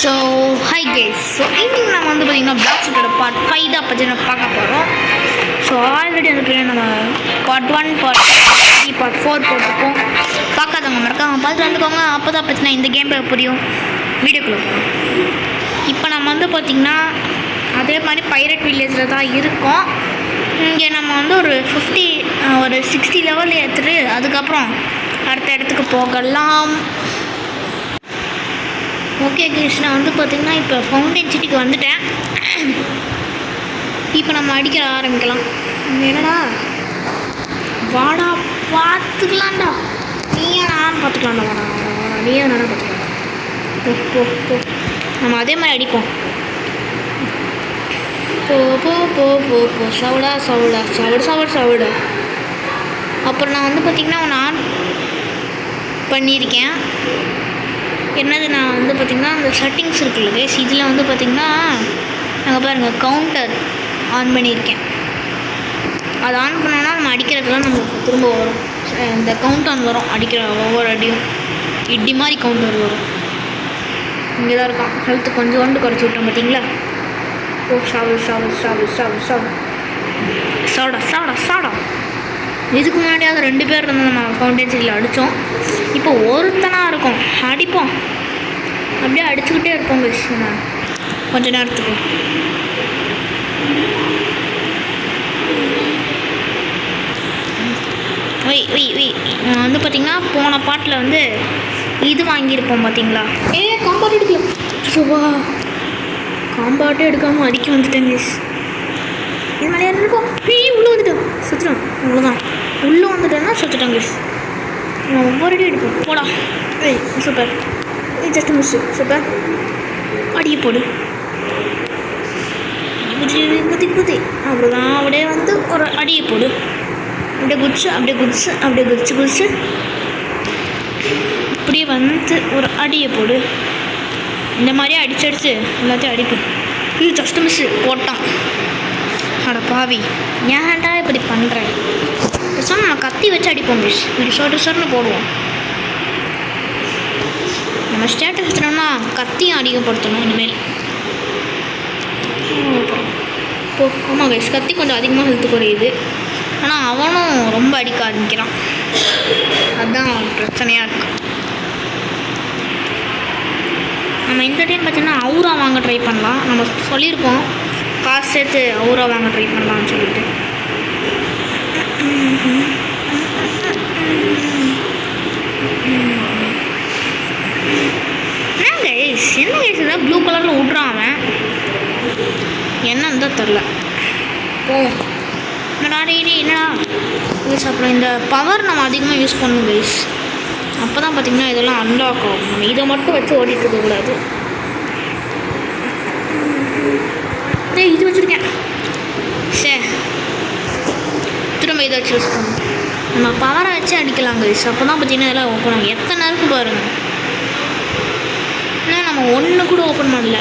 So high case. So இன்னைக்கு நம்ம வந்து பார்த்திங்கன்னா பிளாக் ஷீட்டோட பார்ட் 5 தான் பற்றி நம்ம பார்க்க போகிறோம். ஸோ ஆல்ரெடி வந்து பார்த்திங்கன்னா நம்ம பார்ட் 1 பார்ட் 3 பார்ட் 4 போட்டிருக்கோம். பார்க்காதவங்க மறக்காம பார்த்துட்டு வந்துக்கோங்க. அப்போ தான் பார்த்திங்கன்னா இந்த கேம் புரியும். வீடியோக்குள்ளே போகலாம். இப்போ நம்ம வந்து பார்த்திங்கன்னா அதே மாதிரி பைரட் வில்லேஜில் தான் இருக்கோம். இங்கே நம்ம வந்து ஒரு 60 லெவல் ஏற்றுட்டு அதுக்கப்புறம் அடுத்த இடத்துக்கு போகலாம். ஓகே கேஸ், நான் வந்து பார்த்திங்கன்னா இப்போ ஃபவுண்டைன் சிட்டிக்கு வந்துட்டேன். இப்போ நம்ம அடிக்க ஆரம்பிக்கலாம். என்னடா வாடா பார்த்துக்கலாம்டா, நீயா நான் பார்த்துக்கலாம்டா, வாடா வாடா வாடா நீயா நானும் பார்த்துக்கலாம்டா. போ போ போ, நம்ம அதே மாதிரி அடிப்போம். போ போ போ போ போ சவுடா சவுடா சவுடு சவுடு சவுடு. அப்புறம் நான் வந்து பார்த்திங்கன்னா நான் பண்ணியிருக்கேன். என்னது, நான் வந்து பார்த்திங்கன்னா அந்த செட்டிங்ஸ் இருக்குல்ல கேஸ், இதில் வந்து பார்த்திங்கன்னா நாங்கள் பாருங்கள் கவுண்டர் ஆன் பண்ணியிருக்கேன். அது ஆன் பண்ணோன்னா நம்ம அடிக்கிறதுலாம் நமக்கு திரும்ப வரும். இந்த கவுண்ட் ஆன் வரும், அடிக்கிற ஒவ்வொரு அடியும் இடி மாதிரி கவுண்டர் வரும். இங்கே தான் இருக்கான். ஹெல்த்து கொஞ்சோண்டு குறைச்சி விட்டோம் பார்த்தீங்களா. ஓ சாவு சாவு சாவு சாவு சாவு சாடா சாடா சாடா. இதுக்கு முன்னாடியாவது 2 பேர் இருந்து நம்ம ஃபவுண்டைன் சிட்டியில் அடித்தோம். இப்போ ஒருத்தனாக இருக்கும், அடிப்போம். அப்படியே அடிச்சுக்கிட்டே இருப்போம் கிருஷ்ணா கொஞ்ச நேரத்துக்கு. நான் வந்து பார்த்திங்கன்னா போன பாட்டில் வந்து இது வாங்கியிருப்போம் பார்த்தீங்களா. காம்பாட் எடுக்கல, சுபா காம்பாட்டே எடுக்காமல் அடிக்க வந்துட்டேன் கேஸ். இது மாதிரி இருக்கும். உள்ளே வந்துட்டேன், சுற்றுறேன். அவ்வளோதான், உள்ளே வந்துட்டேன்னா சுற்றுட்டேன் கேஸ். நான் ஒவ்வொரு அடி எடுப்போம். போடா சூப்பர், ஜஸ்ட் மிஸ். சூப்பர், அடியை போடு, குதி குதி. அவ்வளோதான், அப்படியே வந்து ஒரு அடியை போடு. அப்படியே குதிச்சு அப்படியே குதிச்சு அப்படியே குதிச்சு குதிச்சு இப்படியே வந்து ஒரு அடியை போடு. இந்த மாதிரியே அடிச்சடிச்சு எல்லாத்தையும் அடிப்போம். இது ஜஸ்ட் மிஸ்ஸு போட்டான். அட பாவி, ஏன்டா இப்படி பண்ணுறேன். பேசாமல் நம்ம கத்தி வச்சு அடிப்போம் மிஸ். இப்படி சொட்டு போடுவோம். நம்ம ஸ்டேட்டஸ் வச்சுட்டோம்னா கத்தியும் அதிகப்படுத்தணும் இனிமேல். ஓ ஆமாம் கைஸ், கத்தி கொஞ்சம் அதிகமாக ஹெல்த்து குறையுது. ஆனால் அவனும் ரொம்ப அடிக்க ஆரம்பிக்கிறான். அதுதான் பிரச்சனையாக இருக்கு. நம்ம இந்த டைம் பார்த்தீங்கன்னா அவுரா வாங்க ட்ரை பண்ணலாம். நம்ம சொல்லியிருக்கோம் காசு சேர்த்து அவுரா வாங்க ட்ரை பண்ணலாம்னு சொல்லிட்டு. என்ன கைஸ் இதான் ப்ளூ கலரில் விட்றான் அவன், என்னன்னு தான் தெரில. ஓ என்னடா கைஸ், அப்புறம் இந்த பவர் நம்ம அதிகமாக யூஸ் பண்ணணும் கைஸ். அப்போ தான் பார்த்திங்கன்னா இதெல்லாம் அன்லாக் ஆகும். நம்ம இதை மட்டும் வச்சு ஓடிட்டு இருக்கக்கூடாது. இது வச்சுருக்கேன், சரி திரும்ப இதை வச்சு யூஸ் பண்ணணும். நம்ம பவரை வச்சு அடிக்கலாம் கைஸ். அப்போ தான் பார்த்திங்கன்னா இதெல்லாம் ஓப்பன் ஆகும். எத்தனை நேரத்துக்கு பாருங்கள். ஏன்னா நம்ம ஒன்று கூட ஓப்பன் பண்ணல.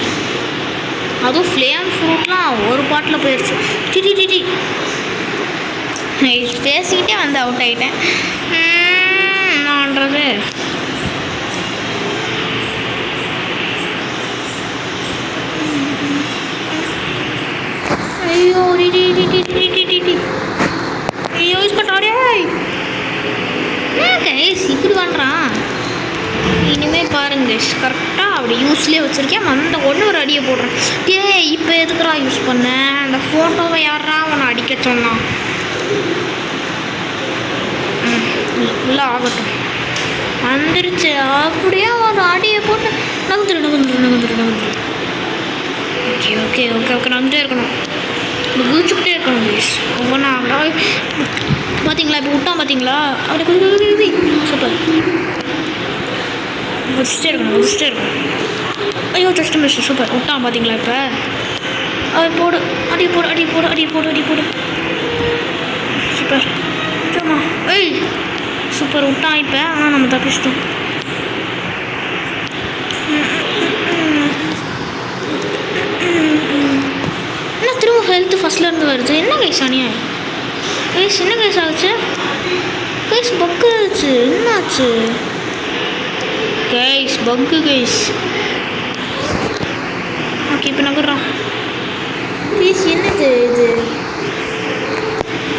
அதுவும் ஃப்ளேம் ஃப்ரூட்லாம் ஒரு பாட்டில் போயிடுச்சு. டிடி டிடி பேசிக்கிட்டே வந்து அவுட் ஆகிட்டேன். என்னன்றது ஐயோ டிடி டிடி டிடி டிடி ஐயோ யூஸ் பண்ணுறாரே. கைஸ் இப்படி பண்ணுறான். இனிமேல் பாருங்க கைஸ், கரெக்டாக அப்படி யூஸ்லேயே வச்சுருக்கேன். அந்த ஒன்று ஒரு அடியை போடுறேன். இப்போ எதுக்குறா யூஸ் பண்ணேன்? அந்த ஃபோட்டோவை யாரா அவனை அடிக்க சொன்னான். ஃபுல்லாக ஆகட்டும், வந்துருச்சு. அப்படியே ஒரு அடியை போட்டு நகர்ந்துரு. ஓகே ஓகே ஓகே ஓகே நகர்ந்துட்டே இருக்கணும், குதிச்சுக்கிட்டே இருக்கணும் கைஸ். ஒவ்வொன்றா பார்த்தீங்களா, இப்போ விட்டான் பார்த்தீங்களா, அப்படி குதி. சூப்பர், குதிச்சுட்டே இருக்கணும். ஐயோ ஜஸ்ட் மிஸ். சூப்பர், விட்டான் பார்த்தீங்களா. இப்போ அவன் போடு, அடி போடு. சூப்பர், சூப்பர் விட்டான் இப்போ. ஆனால் நம்ம தப்பிச்சிட்டோம். என்ன திரும்ப ஹெல்த்து ஃபஸ்ட்லேருந்து வருது? என்ன கைஸ் அநியாயம் கைஸ். என்ன கைஸ் ஆச்சு கைஸ்? பக்கு ஆச்சு. என்னாச்சு கைஸ்? பக்கு கைஸ். நகர்றான். ப்ளீஸ் என்னது இது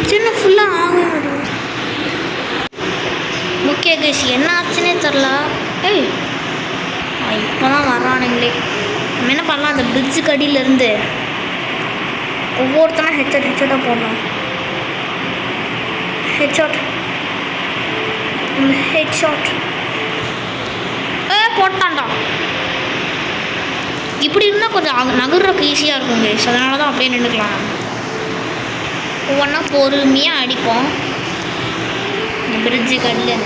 சின்ன ஃபுல்லாக ஆகவே மாட்டேங்குது. ஓகே கைஸ் என்ன ஆச்சுன்னே தெரில. ஏய் இப்போ தான் வர்றானுங்களே. நம்ம என்ன பண்ணலாம், அந்த பிரிட்ஜுக்கு அடியிலேருந்து ஒவ்வொருத்தனா ஹெட்ஷாட்டாக போடலாம். ஹெட்ஷாட் போட்டான்டா. இப்படி இருந்தால் கொஞ்சம் நகர்றதுக்கு ஈஸியாக இருக்கும் கைஸ். அதனால தான் அப்படியே நின்றுக்கலாம். ஒவ்வொன்றா பொறுமையாக அடிப்போம். இந்த பிரிட்ஜுக்கு அடியில்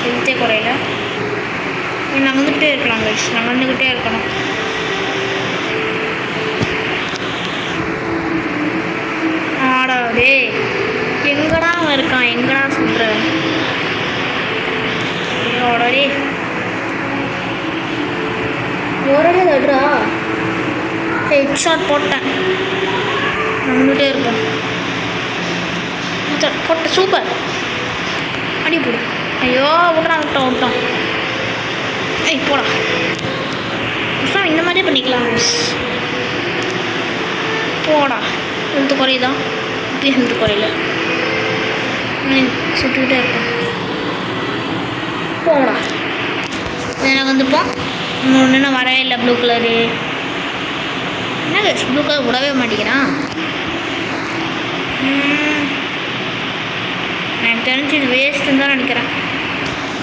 ஹெல்த்தே குறையில நகர்ந்துக்கிட்டே இருக்கலாம் கைஸ். நகர்ந்துக்கிட்டே இருக்கணும். ஆடாடே எங்கடா இருக்கான், எங்கடா சொல்கிற? ஆடாடே ஒரே தடுறா. ஹெட்ஷாட் போட்டேன். நகர்ந்துகிட்டே இருப்போம். போட்ட சூப்பர். அடி போடு. ஐயோ விட்டான். ஏய் போடா. இந்த மாதிரியே பண்ணிக்கலாம் போடா. ஹெல்த்து குறையுதா? இப்பயும் ஹெல்த்து குறையில. சுட்டுக்கிட்டே இருப்போம். போடா. எனக்கு வந்துப்போம். இன்னொன்று வரவே இல்லை. ப்ளூ கலரு என்ன கைஸ், ப்ளூ கலர் விடவே மாட்டேங்கிறான். எனக்கு தெரிஞ்சு இது வேஸ்ட்டுன்னு தான் நினைக்கிறேன்.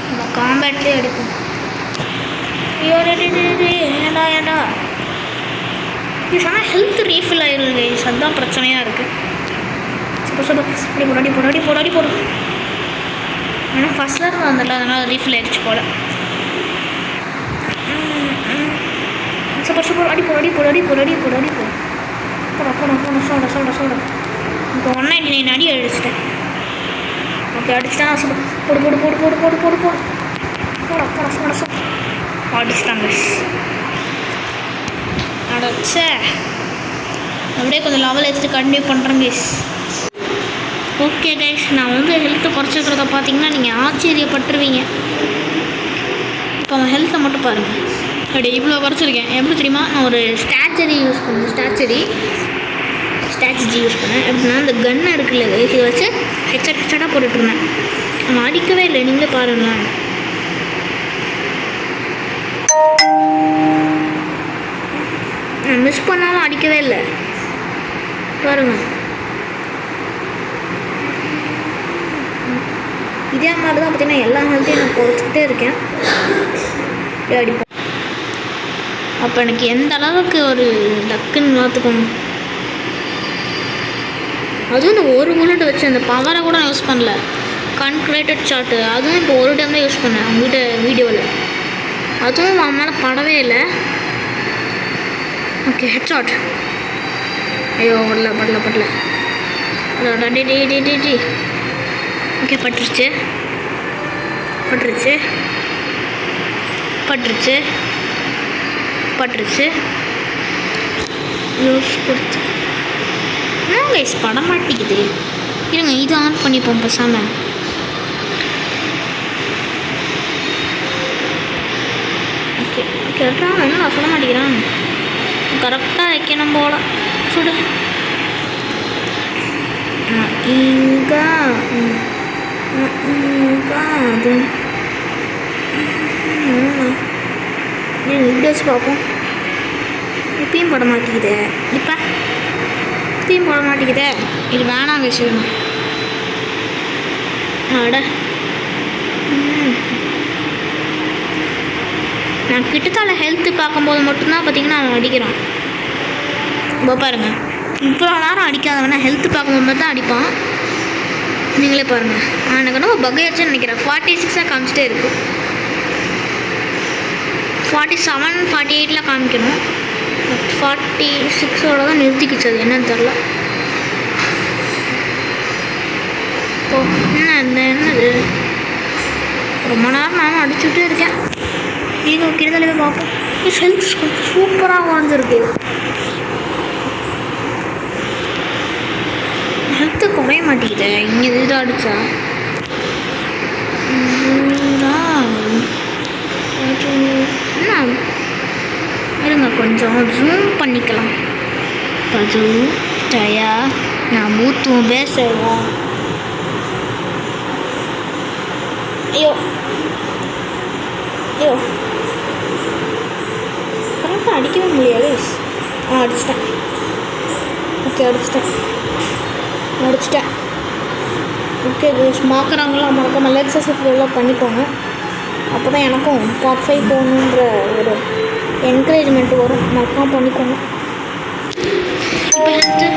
நம்ம காம்பேட்லேயே எடுப்போம். ஏண்டா இது ஆனால் ஹெல்த் ரீஃபில் ஆகிடுது கைஸ். அதுதான் பிரச்சனையாக இருக்குது. அடி போடு. ஆனால் ஃபஸ்ட்டில் இருந்து வந்துடல, அதனால் ரீஃபில் ஆகிடுச்சு போல். சூப்பர். அடி போடு. போட சோடா. இப்போ 199 அடி அடிச்சிட்டேன். ஓகே அடிச்சிட்டேன். போடு. போட சோடா. அடிச்சிட்டாங்க. அடைச்சே அப்படியே கொஞ்சம் லெவல் எடுத்துட்டு கண்டினியூ பண்ணுறேன் கைஸ். ஓகே கைஸ், நான் வந்து ஹெல்த்தை குறைச்சிக்கிறத பார்த்தீங்கன்னா நீங்கள் ஆச்சரியப்பட்டுருவீங்க. இப்போ அவன் ஹெல்த்தை மட்டும் பாருங்கள். அப்படி இவ்வளோ குறைச்சிருக்கேன். எப்படி தெரியுமா, நான் ஒரு ஸ்டாச்சரி யூஸ் பண்ணேன். எப்படின்னா இந்த கன்னை இருக்குல்ல கைஸ், இதை வச்சு ஹெட்ஷாட்டாக போட்டுட்ருந்தேன். அவன் அடிக்கவே இல்லை. நீங்களே பாருங்களேன். நான் மிஸ் பண்ணாமல் அடிக்கவே இல்லை பாருங்க. இதே மாதிரி தான் பார்த்தீங்கன்னா எல்லா ஹெல்த்தையும் நான் குறைச்சிக்கிட்டே இருக்கேன். அடிப்பேன். அப்போ எனக்கு எந்த அளவுக்கு ஒரு டக்குன்னு பார்த்துக்கோங்க. அதுவும் இந்த ஒரு புல்லட் வச்சு அந்த பவரை கூட நான் யூஸ் பண்ணல. கன்க்ரேட்டட் ஷாட்டு அதுவும் இப்போ ஒரு டைம் தான் யூஸ் பண்ணேன் அவங்ககிட்ட வீடியோவில். அதுவும் அவன் மேலே படவே இல்லை. Okay headshot. ஐயோ படல. டி. ஓகே பட்டுருச்சு. யூஸ் கொடுத்து என்ன கைஸ் பட மாட்டேங்குது. இருங்க இது ஆன் பண்ணிப்போம் பேசாமல். ஓகே என்ன நான் சொல்ல மாட்டேங்கிறான். கரெக்டாக வைக்கணும் போல. சுடு. அது இப்படி வச்சு பார்ப்போம். இப்பயும் போட மாட்டேங்குதே. இப்பயும் போட மாட்டேங்குதே. இது வேணாம் வச்சுக்கணும். நான் கிட்டத்தால ஹெல்த்து பார்க்கும்போது மட்டும்தான் பார்த்தீங்கன்னா அவன் அடிக்கிறான். இப்போ பாருங்கள், இவ்வளோ நேரம் அடிக்காதவனா ஹெல்த்து பார்க்கும்போது மட்டும் தான் அடிப்பான். நீங்களே பாருங்கள். எனக்கு என்ன பகையாச்சுன்னு நினைக்கிறேன். 46 காமிச்சிட்டே இருக்குது. 47 48 காமிக்கணும். 46 தான் நிறுத்திக்கிச்சு. அது என்னன்னு தெரில. ஓ என்னது ரொம்ப நேரம் நானும் அடிச்சுட்டே இருக்கேன். இது கிட்டத்தட்ட பார்ப்போம். ஹெல்த் சூப்பராக வாழ்ந்துருக்கு. ஹெல்த்து குறைய மாட்டேங்குது. இங்கே இதுதான் அடித்தா கொஞ்சம் ஜூம் பண்ணிக்கலாம். பஜு ஜயா நான் மூத்துவோம் பேசுவோம். ஐயோ ஐயோ கரெக்டாக அடிக்கவே முடியாது. அடிச்சிட்டேன். ஓகே அடிச்சிட்டேன். ஓகே கைஸ், பார்க்குறாங்களா மறக்காம லைக் சப்ஸ்கிரைப் பண்ணிக்கோங்க. அப்போ தான் எனக்கும் டாப் 5 போகணுன்ற ஒரு என்கரேஜ்மெண்ட் வரும். மறக்காம பண்ணிக்கோங்க. இப்போ ஹெல்த்து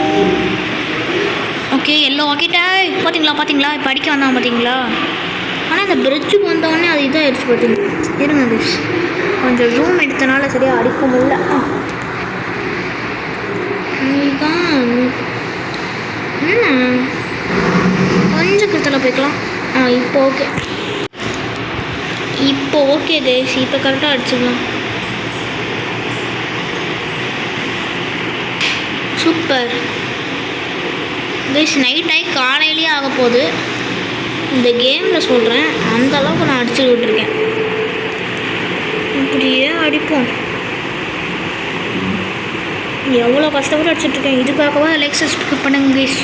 ஓகே எல்லோ வாக்கிட்டா பார்த்தீங்களா இப்போ அடிக்க வந்தாங்க பார்த்தீங்களா. ஆனால் இந்த பிரிட்ஜுக்கு வந்தோடனே அது இதாகிடுச்சு பார்த்தீங்களா. இருங்க கைஸ், கொஞ்சம் ஜூம் எடுத்தனால சரியாக அடிக்க முடியல. கொஞ்சம் கிட்டத்தில் போய்க்கலாம். இப்போ ஓகே கைஸ், இப்போ கரெக்டாக அடிச்சுக்கலாம். சூப்பர் கைஸ், நைட் ஆகி காலையிலேயே ஆக போகுது. இந்த கேமில் சொல்கிறேன், அந்த அளவுக்கு நான் அடிச்சு விட்டுருக்கேன். இப்படியே அடிப்போம். எவ்வளோ கஷ்டப்பட்டு அடிச்சுட்ருக்கேன். இதுக்காகவா லைக் சப்ஸ்கிரைப் பண்ணுங்க கைஸ்.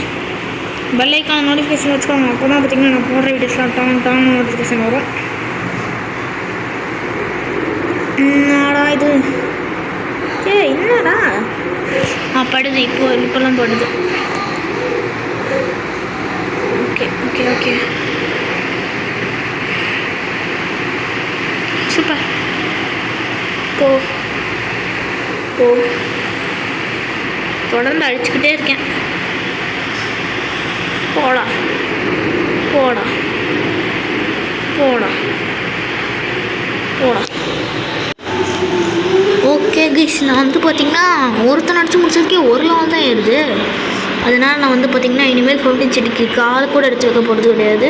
பெல் ஐக்கான நோட்டிஃபிகேஷன் வச்சுக்கோங்க. அப்போ தான் பார்த்திங்கன்னா நான் போடுற வீடியோஸ்லாம் டான் நோட்டிஃபிகேஷன் வரும். என்னடா இது என்னடா படுது இப்போல்லாம் படுது. Okay super. போ தொடர்ந்து அடிச்சுக்கிட்டே இருக்கேன். போடா ஓகே கைஸ், நான் வந்து பார்த்திங்கன்னா ஒருத்தன் அடிச்சு முடிச்சிருக்கேன். ஒரு லெவல் தான் ஏறுது. அதனால் நான் வந்து பார்த்திங்கன்னா இனிமேல் ஃபவுண்டைன் செடிக்கு கால் கூட எடுத்து வைக்க போகிறது கிடையாது.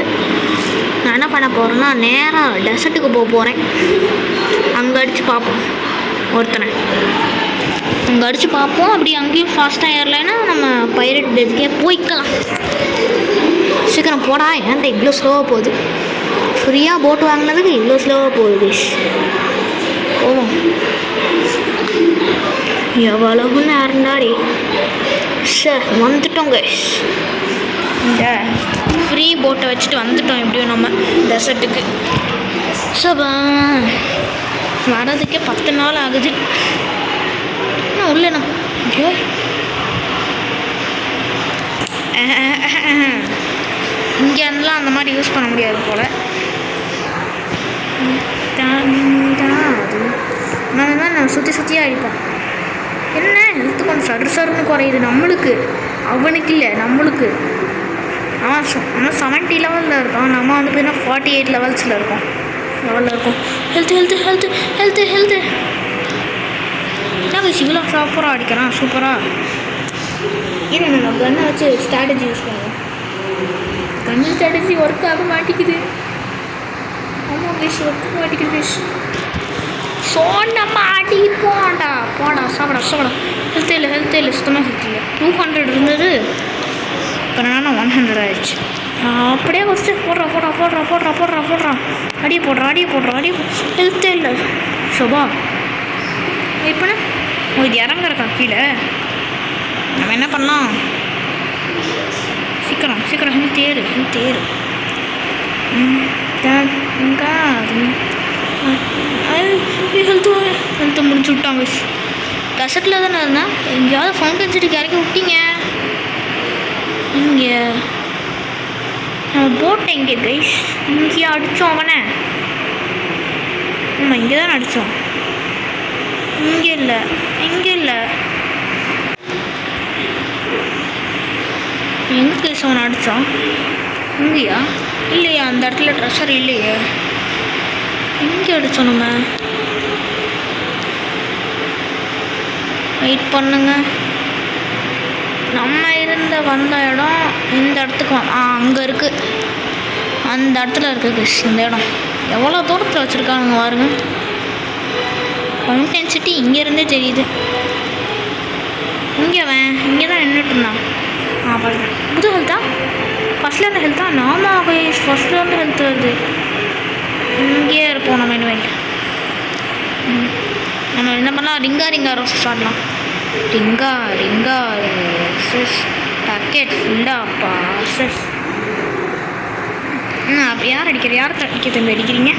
நான் என்ன பண்ண போகிறேன்னா நேராக டெசர்ட்டுக்கு போகிறேன். அங்கே அடித்து பார்ப்போம் ஒருத்தனை. அப்படி அங்கேயும் ஃபாஸ்ட்டாக ஏறலைன்னா நம்ம பைரட் டெத்துக்கே போய்க்கலாம். சீக்கிரம் போடா. ஏன்டா இவ்வளோ ஸ்லோவாக போகுது? ஃப்ரீயாக போட்டு வாங்கினதுக்கு இவ்வளோ ஸ்லோவாக போகுது கைஸ். போவோம். எவ்வளவு நேரம்டாடி சார் வந்துட்டோம் கைஸ். இந்த ஃப்ரீ போட்டை வச்சுட்டு வந்துட்டோம் எப்படியும் நம்ம டெசர்ட்டுக்கு. சபா வரதுக்கே 10 நாள் ஆகுது. இன்னும் உள்ள நம்ம இங்கே இருந்தெல்லாம் அந்த மாதிரி யூஸ் பண்ண முடியாது போல். நான் சுற்றியாக அடிப்பேன். என்ன ஹெல்த்து கொஞ்சம் சருன்னு குறையுது நம்மளுக்கு, அவனுக்கு இல்லை நம்மளுக்கு. ஆனால் 70 லெவலில் இருக்கான். நம்ம வந்து பார்த்தீங்கன்னா 48 லெவலில் இருக்கோம். ஹெல்த்து என்ன இவ்வளோ சூப்பராக அடிக்கிறான். சூப்பராக இது நம்ம கன்னை வச்சு ஸ்ட்ராட்டஜி யூஸ் பண்ணுவோம். கன்னு ஸ்ட்ராட்டஜி ஒர்க் ஆக மாட்டேங்குது. ஆமாம் கைஸ், ஒர்க் ஆக மாட்டேங்குது கைஸ். சோண்டமா அடி போடா சாப்பிட ஹெல்த் இல்லை சுத்தமாக ஹெல்த் இல்லை. 200 இருந்தது, இப்போ என்னன்னா 100 ஆயிடுச்சு. அப்படியே வச்சு போடுறா அடியை போடுறா ஹெல்த்தே இல்லை. சோபா இப்போனா இது இறங்குறக்கா கீழே. நம்ம என்ன பண்ணலாம்? சீக்கிரம் ஹெல்த் ஏறு ஹெல்த்து முடிச்சு விட்டாங்க. டெசர்ட்டில் தானே இருந்தேன். எங்கேயாவது ஃபவுண்டன் சிட்டிக்கு இறக்கி விட்டீங்க. இங்கே நம்ம போட்டேன். இங்கே கைஸ் இங்கேயா அடித்தோம் அவனை? நம்ம இங்கே தானே அடித்தோம். இங்கே இல்லை எங்கே கைஸ் அவனை அடித்தான்? இங்கேயா? இல்லையா, அந்த இடத்துல ட்ரெஷர் இல்லையே. எங்கே அடித்தோம் நம்ம? வெயிட் பண்ணுங்க. நம்ம வந்த இடம் இந்த இடத்துக்கு அங்கே இருக்குது. அந்த இடத்துல இருக்குது கைஸ் இந்த இடம். எவ்வளோ தூரத்தில் வச்சுருக்காங்க பாருங்க. ஃபவுண்டன் சிட்டி இங்கேருந்தே தெரியுது. இங்கே தான் நின்றுட்டு இருந்தான். பாருங்க, புது ஹெல்த்தா? ஃபஸ்ட்டில் இருந்த ஹெல்த்தா? நாமா கைஸ், ஃபஸ்ட்டில் இருந்து ஹெல்த் வருது. இங்கேயே இருப்போம் நம்ம. இனிமேல் நம்ம என்ன பண்ணலாம்? ஆடலாம், ரிங்கா ரோசஸ் ஆடலாம். ரிங்கா ரோசஸ் பக்கெட் ஃபுல்லாக பாசஸ். அப்போ யார் அடிக்க தம்பி அடிக்கிறீங்க?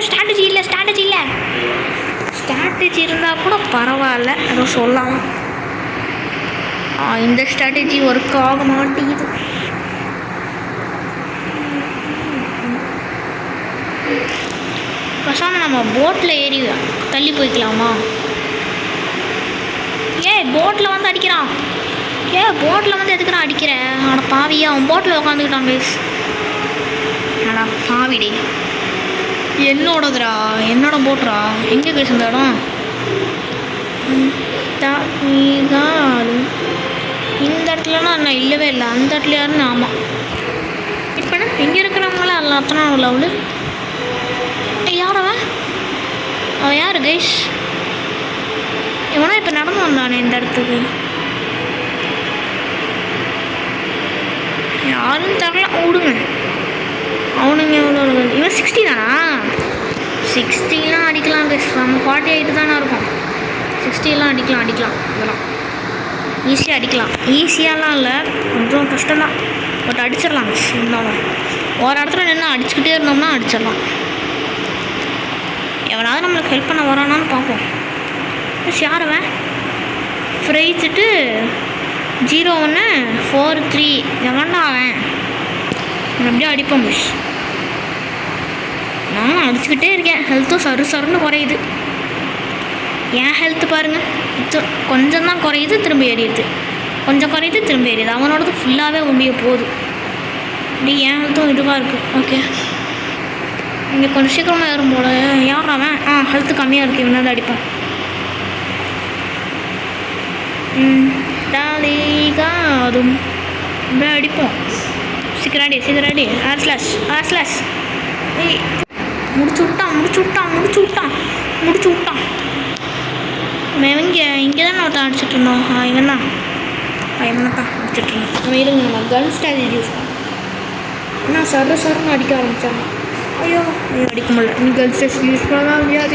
ஸ்ட்ராட்டஜி இல்லை ஸ்ட்ராட்டஜி இருந்தால் கூட பரவாயில்ல, ஏதோ சொல்லலாம். இந்த ஸ்ட்ராட்டஜி ஒர்க் ஆக மாட்டேங்குது. பேசாமல் நம்ம போட்டில் ஏறி தள்ளி போய்க்கலாமா? போட்டில் வந்து அடிக்கிறான். போட்டில் வந்து எதுக்குறான் அடிக்கிறேன்? அவனை பாவியா, அவன் போட்டில் உட்காந்துக்கிட்டான் கைஸ். அடா பாவிடே, என்னோட போட்ரா. எங்கே கைஸ் இந்த இடம்? இந்த இடத்துலனா நான் இல்லவே இல்லை, அந்த இடத்துல யாருன்னு. ஆமாம், இப்போ இங்கே இருக்கிறவங்களாம் எல்லாத்தனும் லவ்லு. யார் அவன் யார் கைஸ்? இவனா இப்போ நடந்து வந்தானே இந்த இடத்துக்கு. யாரும் தரல, விடுங்க. அவனுங்க எவ்வளோ? இவன் 60 தானா? 60லாம் அடிக்கலாம் கைஸ். நம்ம 48 தானே இருக்கும். 60லாம் அடிக்கலாம். இதெல்லாம் ஈஸியாக அடிக்கலாம். ஈஸியாலாம் இல்லை, கொஞ்சம் கஷ்டம் தான். பட் அடிச்சிடலாம் கைஸ். இருந்தாலும் ஒரு இடத்துல நின்று அடிச்சுக்கிட்டே இருந்தோம்னா அடிச்சிடலாம். எவனாவது நம்மளுக்கு ஹெல்ப் பண்ண வரானான்னு பார்ப்போம். யார் அவன்? ஃப்ரைச்சிட்டு 0143 எவன்டா அவன்? அப்படியே அடிப்போம் மிஸ். நானும் அடிச்சுக்கிட்டே இருக்கேன். ஹெல்த்தும் சருன்னு குறையுது. என் ஹெல்த்து பாருங்கள், கொஞ்சம் தான் குறையுது, திரும்ப ஏறிடுது. கொஞ்சம் குறையுது, திரும்ப ஏறிடுது. அவனோடது ஃபுல்லாகவே முடிய போகுது. அப்படி என் ஹெல்த்தும் இதுவாக இருக்குது. ஓகே, இங்கே கொஞ்சம் சீக்கிரமாக ஏறும் போல. யார் அவன்? ஹெல்த்து கம்மியாக இருக்குது, இவனாவது அடிப்போம். தாலிகாதும் இப்படி அடிப்போம். சீக்கிராடி. ஏர் ஸ்லாஷ். ஏய், முடிச்சு விட்டான். இங்கே தான் ஒருத்தன் அடிச்சுட்டு இருந்தோம். இவன் தான் அடிச்சுட்டு இருந்தோம். நம்ம இருங்க, நம்ம கன் ஸ்ட்ராட்டஜி யூஸ் பண்ணோம். ஆனால் சருன்னு அடிக்க ஆரம்பித்தாங்க. ஐயோ அடிக்க முடியல. நீ கன் ஸ்ட்ராட்டஜி யூஸ் பண்ணலாம் முடியாது.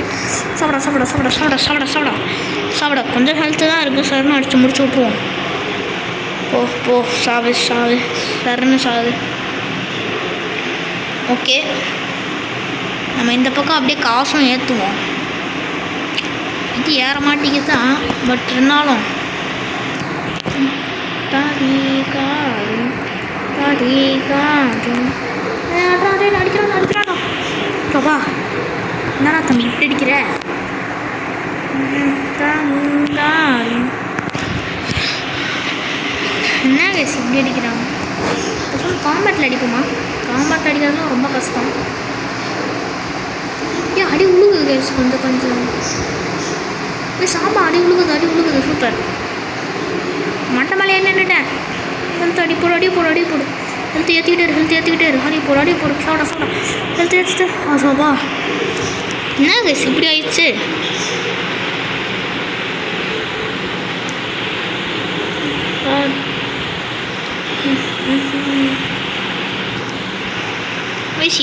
சாப்பிட கொஞ்சம் ஹெல்த்து தான் இருக்குது. சருன்னு அடித்து முடிச்சு விட்ருவோம். போ சாவு சருன்னு சாவு. ஓகே, நம்ம இந்த பக்கம் அப்படியே காசும் ஏற்றுவோம். இது ஏற மாட்டேங்குது தான், பட் இருந்தாலும் அடிக்கிறான். அப்பா என்னடா தம்பி இப்படி அடிக்கிற? என்ன கேஸ் இப்படி அடிக்கிறாங்க? காம்பேட்டில் அடிப்போமா? காம்பேட்டில் அடிக்கிறதுலாம் ரொம்ப கஷ்டம். அடி உழுகுது கேஸ் கொஞ்சம். சாம்பா அடி உழுகுது. சூப்பர். மட்டை மேலே நின்றுட்டேன். ஹெல்த் அடி போடு. ஹெல்த் ஏற்றிக்கிட்டே இரு. அடி போடு. சாப்பிட ஹெல்த் ஏற்றிட்டு. சோபா என்ன கேஸ் இப்படி ஆயிடுச்சு?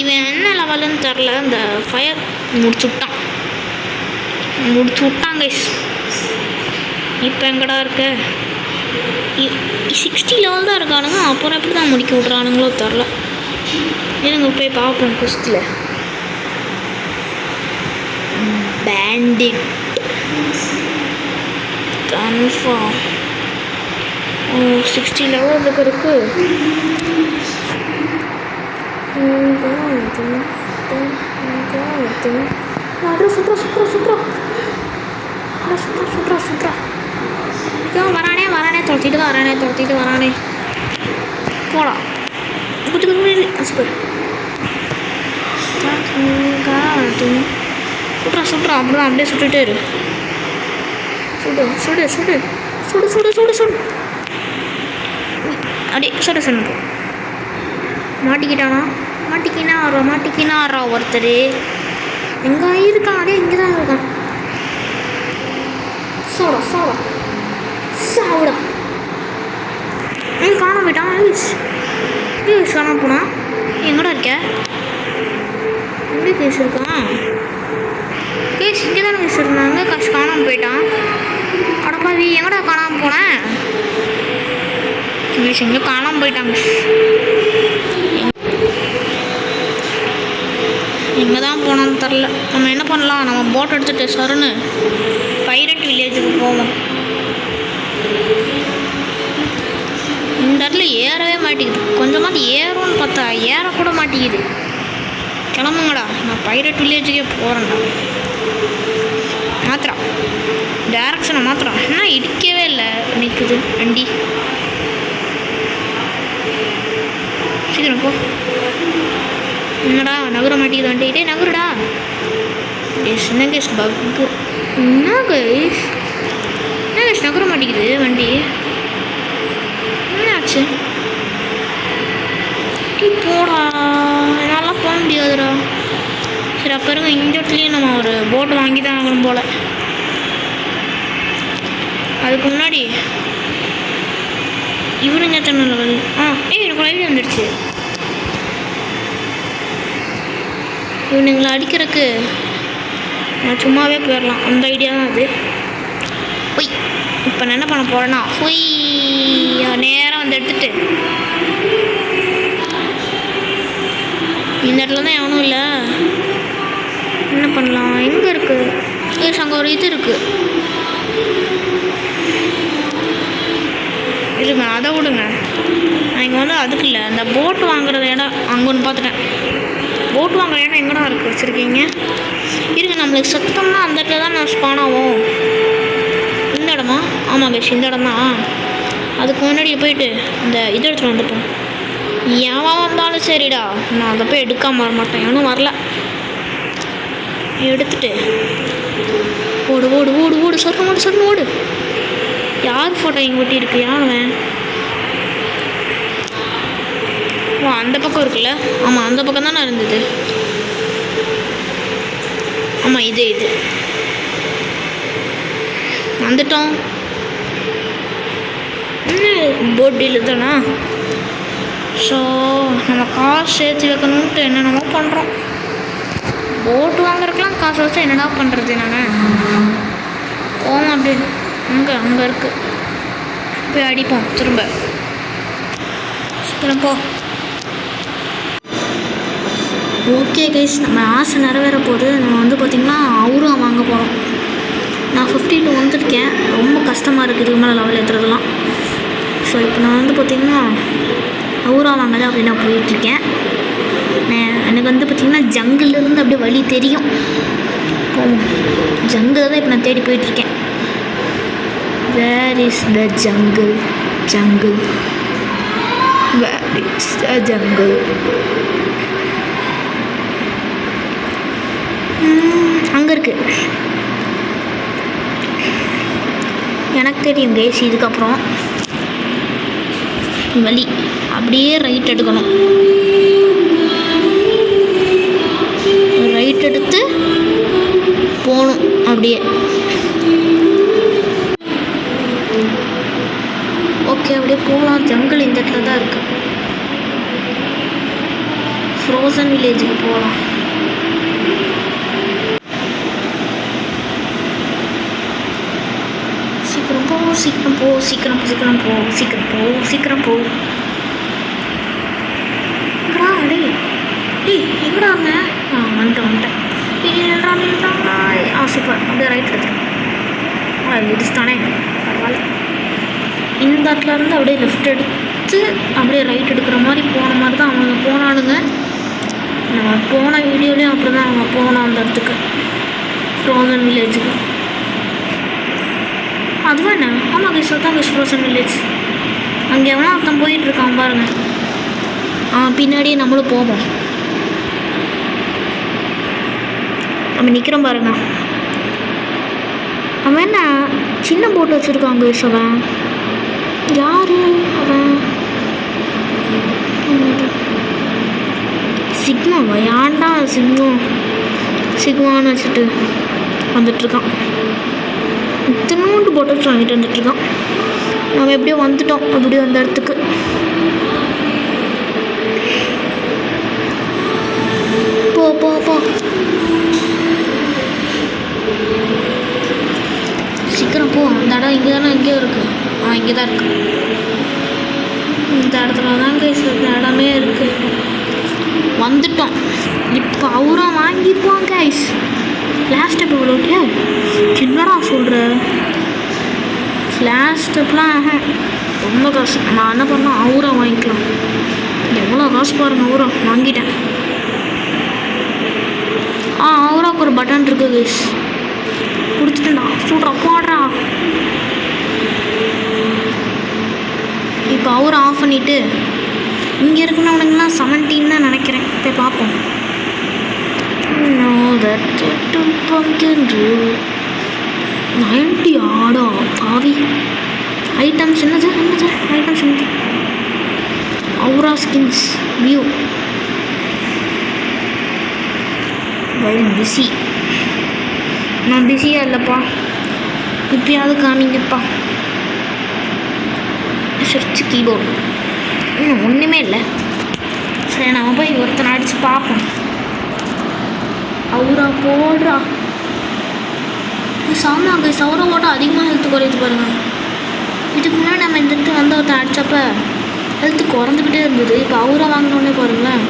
இவன் என்ன லெவலுன்னு தெரில. இந்த ஃபயர் முடிச்சு விட்டான் கைஸ். இப்போ எங்கடா இருக்க? 60 லெவல் தான் இருக்கானுங்க. அப்புறம் எப்படி தான் முடிக்க விட்றானுங்களோ தெரில. எனக்கு போய் பார்ப்போம். Khushdil bandit confirm. 60 லெவல் இருக்கு. வரானே துரத்திட்டு வரானே. போலாம். சுட்றா அப்படிதான் அப்படியே சுட்டுட்டே இரு. சுடு அப்படியே சுடு. மாட்டிக்கினாரா ஒருத்தர்? எங்கே இருக்கான்? அப்படியே இங்கே தான் இருக்கான். சாவுடா. காண போயிட்டான். காண போனா. எங்கடா இருக்க? எங்கே கேஸ் இருக்கான்? கேஸ் இங்கே தான் கேஸ் இருந்தாங்க. காசு காணாமல் போயிட்டான். அடப்பாவி எங்கடா காணாமல் போனேன்? கேஸ் எங்கே காணாமல் போயிட்டாங்க. எங்கே தான் போனான்னு தெரில. நம்ம என்ன பண்ணலாம், நம்ம போட் எடுத்துகிட்டு சருன்னு பைரட் வில்லேஜுக்கு போவோம். இந்த இடத்துல ஏறவே மாட்டேங்குது. கொஞ்சமாவது ஏறும்னு பார்த்தா ஏறக்கூட மாட்டேங்குது. கிளம்புங்கடா, நான் பைரட் வில்லேஜுக்கே போகிறேன்டா. மாத்திரம் டேரக்ஷனை மாத்திரம் ஆனால் இடிக்கவே இல்லை, நிற்குது வண்டி. சீக்கிரம் போ. என்னடா நகர மாட்டேங்குது வண்டி. டே நகருடா. எஸ் என்ன கேஸ் பக்கு. என்ன கேஸ் நகர மாட்டேங்குது வண்டி. என்னாச்சு? போடா, என்னால் போக முடியாதுடா. சரி அப்புறம் இந்த இடத்துலையும் நம்ம ஒரு போட்டு வாங்கி தான் ஆகணும் போல். அதுக்கு முன்னாடி இவனுங்க எத்தனை லெவல்? எனக்கு ஐடியா வந்துடுச்சு. இவனுங்களை அடிக்கிறதுக்கு நான் சும்மாவே போயிடலாம். அந்த ஐடியா தான் அது. போய் இப்போ நான் என்ன பண்ண போகிறேன்னா போய் நேராக வந்து எடுத்துட்டு இந்த இடத்துல தான் எவனும் இல்லை. என்ன பண்ணலாம்? எங்கே இருக்குது? ஏஸ் அங்கே ஒரு இது இருக்குது. இருங்க அதை விடுங்க. நான் இங்கே வந்து அதுக்கு இல்லை, அந்த போட்டு வாங்குறது இடம் அங்கே ஒன்று பார்த்துட்டேன். போட்டு வாங்குற இடம் எங்கடா இருக்குது வச்சுருக்கீங்க? இருங்க, நம்மளுக்கு சுத்தம்னா அந்த இடத்துல தான் நான் ஸ்பான் ஆகும். இந்த இடமா? ஆமாம் பேஷ் இந்த இடம் தான். அதுக்கு முன்னாடி போயிட்டு இந்த இது எடுத்துகிட்டு வந்துப்போம். எவன் வந்தாலும் சரிடா, நான் அதை போய் எடுக்காமல் வர மாட்டேன். எவனும் வரல. எடுத்துட்டு ஓடு ஓடு ஓடு ஓடு சொர்ணம் ஓடு சொர்ணம் ஓடு. யார் ஃபோட்டோ இங்கே ஒட்டி இருக்கு? யாருவன்? ஓ அந்த பக்கம் இருக்குல்ல. ஆமாம் அந்த பக்கம் தானே இருந்தது. ஆமாம் இது வந்துட்டோம். போட்டில் தானா? ஸோ நம்ம காசு சேர்த்து வைக்கணுன்ட்டு என்னென்னமோ பண்ணுறோம். போட்டு வாங்குறதுக்கெலாம் காசு வச்சா என்னடா பண்ணுறது? நான் போவோம் அப்படி. அங்கே இருக்குது. போய் அடிப்போம் திரும்ப. சீக்கிரம் போ. ஓகே கைஸ், நம்ம ஆசை நிறைவேற போகுது. நம்ம வந்து பார்த்திங்கன்னா அவுரா வாங்க போகிறோம். நான் 52 வந்துருக்கேன். ரொம்ப கஷ்டமாக இருக்குது இதுக்கு மேலே லெவல் ஏற்றுறதுலாம். ஸோ இப்போ நான் வந்து பார்த்திங்கன்னா அவுரா வாங்கலை அப்படி நான் போயிட்டுருக்கேன். எனக்கு வந்து பார்த்திங்கன்னா ஜங்கிள்லேருந்து அப்படியே வழி தெரியும். போவோம். ஜங்கிள் தான் இப்போ நான் தேடி போயிட்டுருக்கேன். Where is the jungle? Where is the jungle? அங்கே இருக்குது. எனக்கு தெரியும் கேஸ். இதுக்கப்புறம் வழி அப்படியே ரைட் எடுக்கணும். ரைட் எடுத்து போகணும் அப்படியே. ஓகே அப்படியே போகலாம். ஜங்கிள் இந்த இடத்துல தான் இருக்குது. ஃப்ரோசன் வில்லேஜுக்கு போகலாம். சீக்கிரம் போ. எங்கடா அடே? எங்கடா இருந்தேன்? வந்துட்டேன். சூப்பர். அப்படியே ரைட் எடுத்துட்டேன். இடிச்சுதானே பரவாயில்ல. இந்த இடத்துல இருந்து அப்படியே லெஃப்ட் எடுத்து அப்படியே ரைட் எடுக்கிற மாதிரி போன மாதிரி தான் அவங்க போனானுங்க. நம்ம போன வீடியோலேயும் அப்படி தான் அவங்க போனோம் அந்த இடத்துக்கு, ஃப்ரோசன் வில்லேஜுக்கு. அதுவும் என்ன? ஆமாம் கேஸ் தான் கேஸ் ஃப்ரோசன் வில்லேஜ். அங்கே எவனா ஒருத்தன் போயிட்டுருக்கான் பாருங்கள். பின்னாடியே நம்மளும் போவோம். நம்ம நிற்கிறோம் பாருங்க. அவன் என்ன சின்ன போட்டு வச்சுருக்கான் கேஸ். அவன் யார்? அவன் சிக்மாவா? ஏன்டா சிக்மான்னு வச்சுட்டு வந்துட்டுருக்கான். இத்தனோண்டு போட்டோஸ் வாங்கிட்டு வந்துட்டுருக்கான். நம்ம எப்படியோ வந்துட்டோம் அப்படியே அந்த இடத்துக்கு. போ இங்கே தானே எங்கேயோ இருக்குது. இங்கே தான் இருக்குது. இந்த இடத்துல தான் கைஸ் இந்த இடமே இருக்குது. வந்துட்டோம். இப்போ அவரும் வாங்கிப்போம் கைஸ். ஃப்ளாஷ் ஸ்டெப் இவ்வளோட்டியா சின்னடா சொல்கிற ஃப்ளாஷ் ஸ்டெப்லாம் ரொம்ப காசு. நான் என்ன பண்ணேன், அவரா வாங்கிக்கலாம். எவ்வளோ காசு பாருங்கள், அவரா வாங்கிட்டேன். அவராக்கு ஒரு பட்டன் இருக்குது கைஸ். பிடிச்சிட்டேன்டா, சூட்ரா போடுறா. இப்போ அவரை ஆஃப் பண்ணிவிட்டு இங்கே இருக்கிறவனுங்களாம் 17 தான் நினைக்கிறேன். போய் பார்ப்போம். pumpkin rule 90 ஆடா பாவி. ஐட்டம்ஸ் என்னது ஐட்டம்ஸ் என்னது? Howrah skins view while busy. நான் பிஸியாக இல்லைப்பா, இப்பயாவது காமிங்கப்பா. சர்ச் கீபோர்டு இன்னும் ஒன்றுமே இல்லை. சரி நம்ம போய் ஒருத்தனை அடித்து பார்ப்போம். அவுரா போடுறா. சாமாங்க சவுரா போட்டால் அதிகமாக ஹெல்த்து குறையுது பாருங்கள். இதுக்கு முன்னாடி நம்ம இந்த இடத்துல வந்து ஒருத்தன் அடித்தப்ப ஹெல்த்து குறைஞ்சிக்கிட்டே இருந்தது. இப்போ அவுரா வாங்கினோடனே பாருங்களேன்,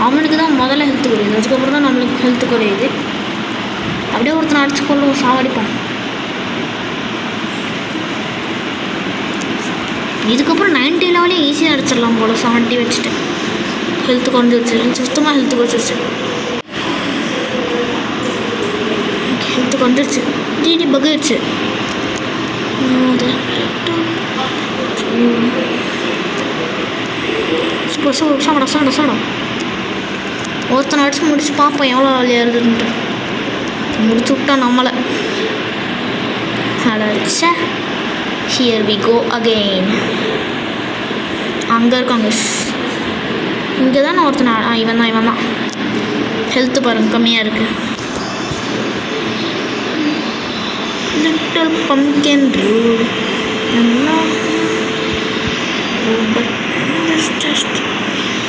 அவனுக்கு தான் முதல்ல ஹெல்த்து குறையுது, அதுக்கப்புறம் தான் நம்மளுக்கு ஹெல்த்து குறையுது. அப்படியே ஒருத்தனை அடிச்சு கொள்ள சாவடிப்பான். இதுக்கப்புறம் 90 லெவலே ஈஸியாக அடிச்சிடலாம் போல். 70 வச்சுட்டு ஹெல்த்து குறைஞ்சிருச்சு, சுத்தமாக ஹெல்த்து குறைச்சிருச்சு. ஹெல்த்து குறைஞ்சிருச்சு, டிடி பகிர்ச்சு. சாடா ஒருத்தனை அடிச்சு முடிச்சு பார்ப்போம் எவ்வளோ வேலையாக இருக்குதுன்ட்டு. முடிச்சு விட்டா நம்மளை அடிச்சா. Here we go again. அங்கே இருக்காங்க. இங்கே தான் ஒருத்தனை இவன் தான் ஹெல்த்து பாருங்க கம்மியாக இருக்குது. லிட்டில் பம்ப்கின் ரூல்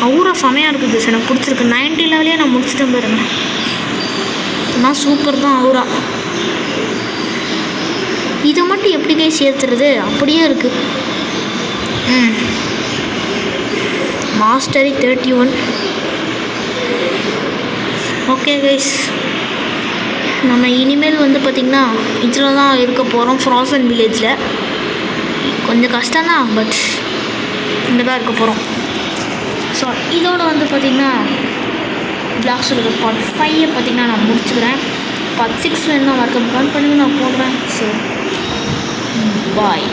அவ்வளோ செமையாக இருக்குது. எனக்கு பிடிச்சிருக்கு. 90 லெவலே நான் முடிச்சிட்டேன் பாருங்க. நான் சூப்பர் தான் அவுரா. இதை மட்டும் எப்படி கைஸ் சேர்த்துறது? அப்படியே இருக்குது. மாஸ்டரி 31. ஓகே கைஸ், நம்ம இனிமேல் வந்து பார்த்திங்கன்னா இதில் தான் இருக்க போகிறோம். ஃப்ராசன் வில்லேஜில் கொஞ்சம் கஷ்டம்தான், பட் இங்கே தான் இருக்க போகிறோம். ஸோ இதோடு வந்து பார்த்திங்கன்னா பிளாக்ஸ் இருக்க பார்ட் 5 பார்த்திங்கன்னா நான் முடிச்சுக்கிறேன். பார்ட் 6 வேணும்னா மறக்காம கமெண்ட் பண்ணுங்க, நான் போடுறேன். So bye.